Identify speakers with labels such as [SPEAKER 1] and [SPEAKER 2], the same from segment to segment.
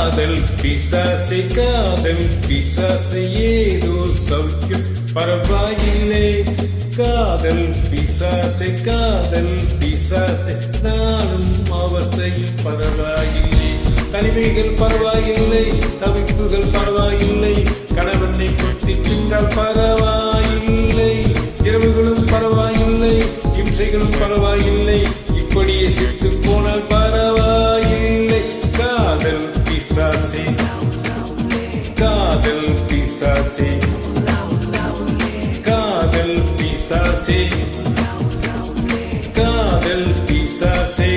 [SPEAKER 1] காதல் பிசாசு ஏதோ சௌக்கியம் பரவாயில்லை. காதல் பிசாசு நானும் அவஸ்தையும் பரவாயில்லை. தனிமைகள் பரவாயில்லை, தவிப்புகள் பரவாயில்லை, கணவனை கொத்தி தின்றால் பரவாயில்லை. இரவுகளும் பரவாயில்லை, இம்சைகளும் பரவாயில்லை, இப்படியே செத்து போனால் பரவாயில்லை. காதல் பிசாசே காதல் பிசாசே காதல் பிசாசே காதல் பிசாசே.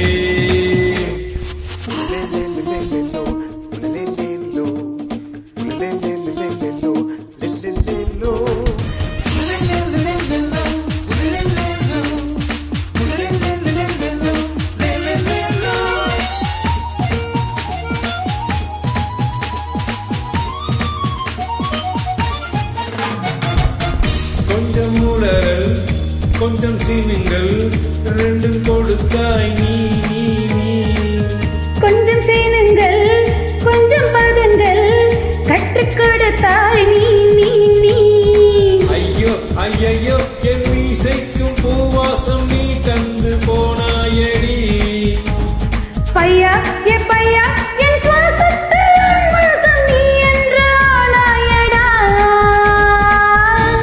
[SPEAKER 1] கொஞ்சம் உளறல் கொஞ்சம் சீனுங்கள் ரெண்டும் கொடுத்தாய் நீ நீ நீ.
[SPEAKER 2] கொஞ்சம் சீனுங்கள் கொஞ்சம் பதங்கள் கற்றுக் கொடுத்தாய் நீ நீ நீ.
[SPEAKER 1] ஐயோ ஐயோ என் மீசைக்கும் பூவாசம் நீ தந்து போனாயடி.
[SPEAKER 2] பையா ஏ பையா என் சுவாசத்தில் வாசம் நீ என்று ஆனாயடா.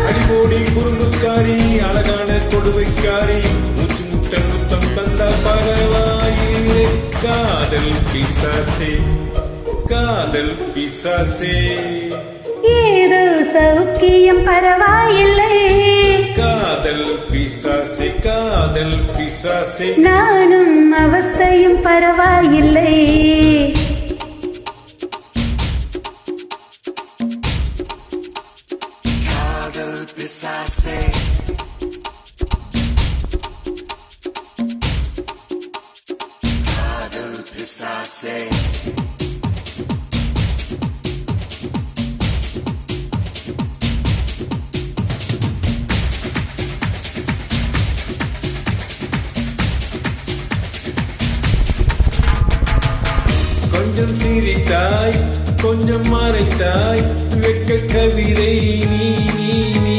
[SPEAKER 1] அடிபோடி குறும்புக்காரி அழகான கொடுமைக்காரி மூச்சு முட்டை முத்தம் தந்தால் பரவாயில்லை. காதல் பிசாசே
[SPEAKER 2] ஏதோ சௌக்கியம் பரவாயில்லை.
[SPEAKER 1] காதல் பிசாசே
[SPEAKER 2] நானும் அவஸ்தையும் பரவாயில்லை.
[SPEAKER 3] காதல் பிசாசே காதல் பிசாசே.
[SPEAKER 1] கொஞ்சம் சிரித்தாய் கொஞ்சம் மறைத்தாய் வெட்க கவிதை நீ நீ நீ.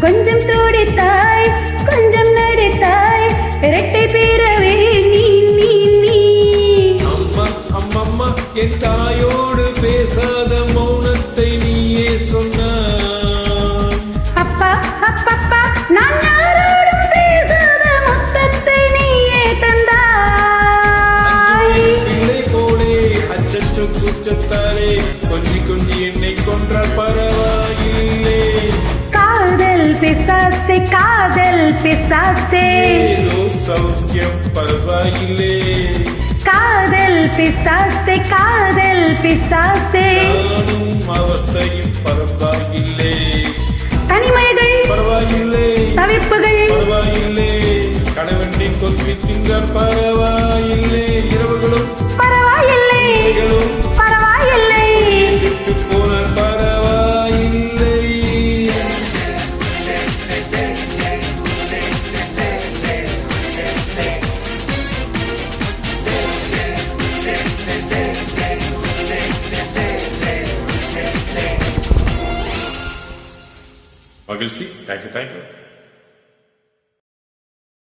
[SPEAKER 2] கொஞ்சம் துடித்தாய் கொஞ்சம் நடித்தாய் இரட்டை பிறவே நீ நீ நீ.
[SPEAKER 1] அம்மா அம்மம்மா என் தாயோடு பேசாத மௌனத்தை நீயே சொன்னாய்.
[SPEAKER 2] அப்பா அப்பப்பா நான் யாரோடும் பேசாத மொத்தத்தை நீயே தந்தாய்.
[SPEAKER 1] பிள்ளை போலே அச்சச்சோ குச்சத்தாலே கொஞ்சி கொஞ்சி என்னை கொன்றால் பரவாயில்லை.
[SPEAKER 2] காதல் பிசாசே
[SPEAKER 1] ஏதோ சௌக்கியம் பரவாயில்லை.
[SPEAKER 2] காதல் பிசாசே
[SPEAKER 1] நானும் அவஸ்தையும் பரவாயில்லை.
[SPEAKER 2] தனிமைகள்
[SPEAKER 1] பரவாயில்லை,
[SPEAKER 2] தவிப்புகள்
[SPEAKER 1] பரவாயில்லை, கணவனை கொத்தி தின்றால் பரவாயில்லை. இரவுகளும்
[SPEAKER 2] பரவாயில்லை
[SPEAKER 1] இசைகளும்
[SPEAKER 2] பரவாயில்லை.
[SPEAKER 1] செத்து போனால் பரவாயில்லை. மகிழ்ச்சி. தேங்க்யூ.